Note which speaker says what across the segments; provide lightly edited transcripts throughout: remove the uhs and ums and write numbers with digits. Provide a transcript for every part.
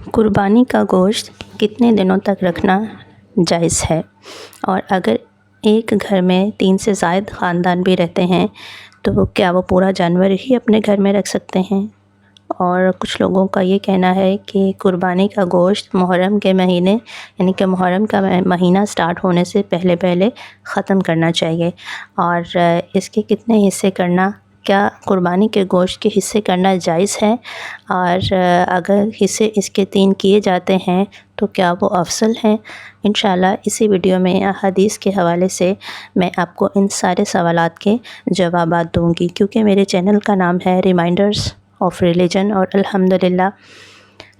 Speaker 1: قربانی کا گوشت کتنے دنوں تک رکھنا جائز ہے؟ اور اگر ایک گھر میں 3 سے زائد خاندان بھی رہتے ہیں تو کیا وہ پورا جانور ہی اپنے گھر میں رکھ سکتے ہیں؟ اور کچھ لوگوں کا یہ کہنا ہے کہ قربانی کا گوشت محرم کے مہینے یعنی کہ محرم کا مہینہ سٹارٹ ہونے سے پہلے ختم کرنا چاہیے، اور اس کے کتنے حصے کرنا، کیا قربانی کے گوشت کے حصے کرنا جائز ہے؟ اور اگر حصے اس کے 3 کیے جاتے ہیں تو کیا وہ افضل ہیں؟ انشاءاللہ اسی ویڈیو میں حدیث کے حوالے سے میں آپ کو ان سارے سوالات کے جوابات دوں گی، کیونکہ میرے چینل کا نام ہے ریمائنڈرز آف ریلیجن، اور الحمدللہ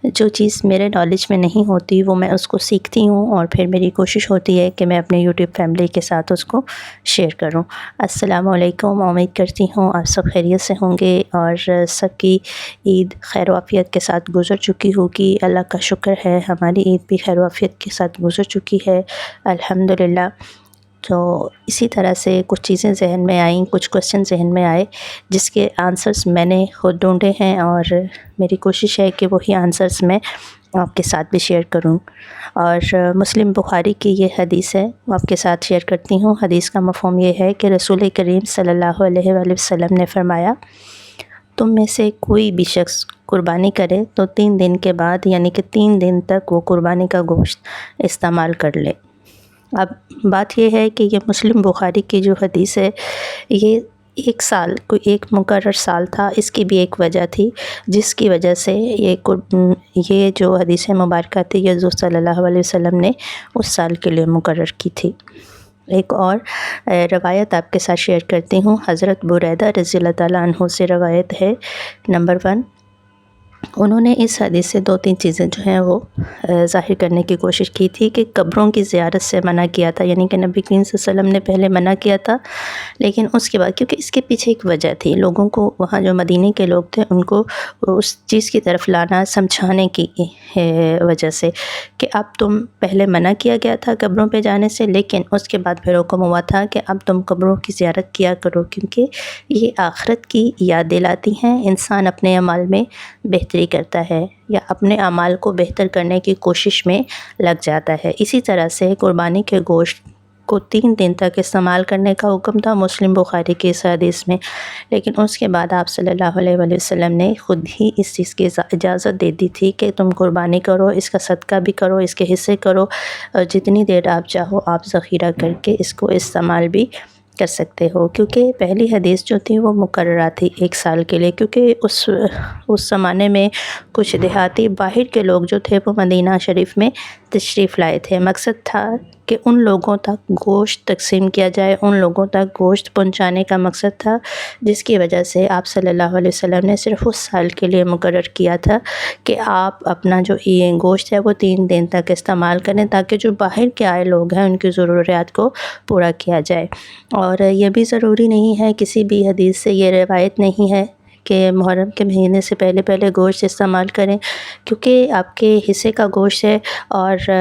Speaker 1: جو چیز میرے نالج میں نہیں ہوتی وہ میں اس کو سیکھتی ہوں، اور پھر میری کوشش ہوتی ہے کہ میں اپنے یوٹیوب فیملی کے ساتھ اس کو شیئر کروں۔ السلام علیکم، امید کرتی ہوں آپ سب خیریت سے ہوں گے اور سب کی عید خیر و عافیت کے ساتھ گزر چکی ہوگی۔ اللہ کا شکر ہے ہماری عید بھی خیر و عافیت کے ساتھ گزر چکی ہے، الحمدللہ۔ تو اسی طرح سے کچھ چیزیں ذہن میں آئیں، کچھ کوسچن ذہن میں آئے جس کے آنسرز میں نے خود ڈھونڈے ہیں، اور میری کوشش ہے کہ وہی آنسرز میں آپ کے ساتھ بھی شیئر کروں۔ اور مسلم بخاری کی یہ حدیث ہے، وہ آپ کے ساتھ شیئر کرتی ہوں۔ حدیث کا مفہوم یہ ہے کہ رسول کریم صلی اللہ علیہ وآلہ وسلم نے فرمایا، تم میں سے کوئی بھی شخص قربانی کرے تو 3 دن کے بعد یعنی کہ 3 دن تک وہ قربانی کا گوشت استعمال کر لے۔ اب بات یہ ہے کہ یہ مسلم بخاری کی جو حدیث ہے، یہ ایک سال، کوئی ایک مقرر سال تھا، اس کی بھی ایک وجہ تھی جس کی وجہ سے یہ جو حدیث مبارکہ تھی یہ حضور صلی اللہ علیہ وسلم نے اس سال کے لیے مقرر کی تھی۔ ایک اور روایت آپ کے ساتھ شیئر کرتی ہوں، حضرت بریدہ رضی اللہ تعالیٰ عنہ سے روایت ہے۔ نمبر 1، انہوں نے اس حدیث سے 2-3 چیزیں جو ہیں وہ ظاہر کرنے کی کوشش کی تھی کہ قبروں کی زیارت سے منع کیا تھا، یعنی کہ نبی کریم صلی اللہ علیہ وسلم نے پہلے منع کیا تھا، لیکن اس کے بعد کیونکہ اس کے پیچھے ایک وجہ تھی، لوگوں کو وہاں جو مدینے کے لوگ تھے ان کو اس چیز کی طرف لانا، سمجھانے کی وجہ سے کہ اب تم پہلے منع کیا گیا تھا قبروں پہ جانے سے، لیکن اس کے بعد پھر حکم ہوا تھا کہ اب تم قبروں کی زیارت کیا کرو، کیونکہ یہ آخرت کی یاد دلاتی ہیں۔ انسان اپنے اعمال میں بہتری کرتا ہے یا اپنے اعمال کو بہتر کرنے کی کوشش میں لگ جاتا ہے۔ اسی طرح سے قربانی کے گوشت کو 3 دن تک استعمال کرنے کا حکم تھا مسلم بخاری کی اس حدیث میں، لیکن اس کے بعد آپ صلی اللہ علیہ وآلہ وسلم نے خود ہی اس چیز کی اجازت دے دی تھی کہ تم قربانی کرو، اس کا صدقہ بھی کرو، اس کے حصے کرو، اور جتنی دیر آپ چاہو آپ ذخیرہ کر کے اس کو استعمال بھی کر سکتے ہو، کیونکہ پہلی حدیث جو تھی وہ مقررہ تھی 1 سال کے لیے، کیونکہ اس زمانے میں کچھ دیہاتی باہر کے لوگ جو تھے وہ مدینہ شریف میں تشریف لائے تھے۔ مقصد تھا کہ ان لوگوں تک گوشت تقسیم کیا جائے، ان لوگوں تک گوشت پہنچانے کا مقصد تھا، جس کی وجہ سے آپ صلی اللہ علیہ وسلم نے صرف اس سال کے لیے مقرر کیا تھا کہ آپ اپنا جو یہ گوشت ہے وہ 3 دن تک استعمال کریں، تاکہ جو باہر کے آئے لوگ ہیں ان کی ضروریات کو پورا کیا جائے۔ اور یہ بھی ضروری نہیں ہے، کسی بھی حدیث سے یہ روایت نہیں ہے کہ محرم کے مہینے سے پہلے گوشت استعمال کریں، کیونکہ آپ کے حصے کا گوشت ہے اور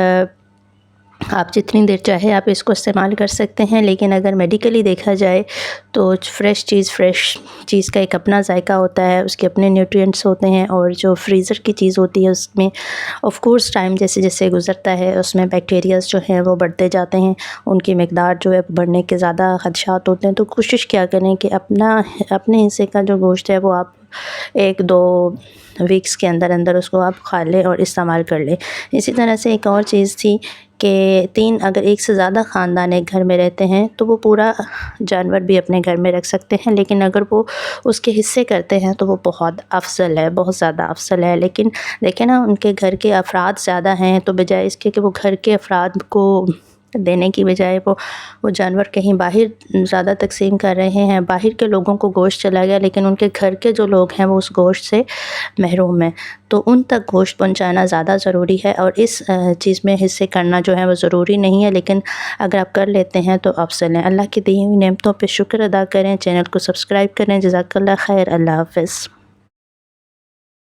Speaker 1: آپ جتنی دیر چاہے آپ اس کو استعمال کر سکتے ہیں، لیکن اگر میڈیکلی دیکھا جائے تو فریش چیز کا ایک اپنا ذائقہ ہوتا ہے، اس کے اپنے نیوٹرینٹس ہوتے ہیں، اور جو فریزر کی چیز ہوتی ہے اس میں آف کورس ٹائم جیسے جیسے گزرتا ہے اس میں بیکٹیریاز جو ہیں وہ بڑھتے جاتے ہیں، ان کی مقدار جو ہے بڑھنے کے زیادہ خدشات ہوتے ہیں۔ تو کوشش کیا کریں کہ اپنے حصے کا جو گوشت ہے وہ آپ 1-2 ویکس کے اندر اس کو آپ کھا لیں اور استعمال کر لیں۔ اسی طرح سے ایک اور چیز تھی کہ اگر ایک سے زیادہ خاندان ایک گھر میں رہتے ہیں تو وہ پورا جانور بھی اپنے گھر میں رکھ سکتے ہیں، لیکن اگر وہ اس کے حصے کرتے ہیں تو وہ بہت افضل ہے، بہت زیادہ افضل ہے۔ لیکن دیکھیں نا، ان کے گھر کے افراد زیادہ ہیں، تو بجائے اس کے کہ وہ گھر کے افراد کو دینے کی بجائے وہ جانور کہیں باہر زیادہ تقسیم کر رہے ہیں، باہر کے لوگوں کو گوشت چلا گیا، لیکن ان کے گھر کے جو لوگ ہیں وہ اس گوشت سے محروم ہیں، تو ان تک گوشت پہنچانا زیادہ ضروری ہے۔ اور اس چیز میں حصے کرنا جو ہے وہ ضروری نہیں ہے، لیکن اگر آپ کر لیتے ہیں تو افضل ہے۔ اللہ کی دی ہوئی نعمتوں پہ شکر ادا کریں، چینل کو سبسکرائب کریں۔ جزاک اللہ خیر، اللہ حافظ۔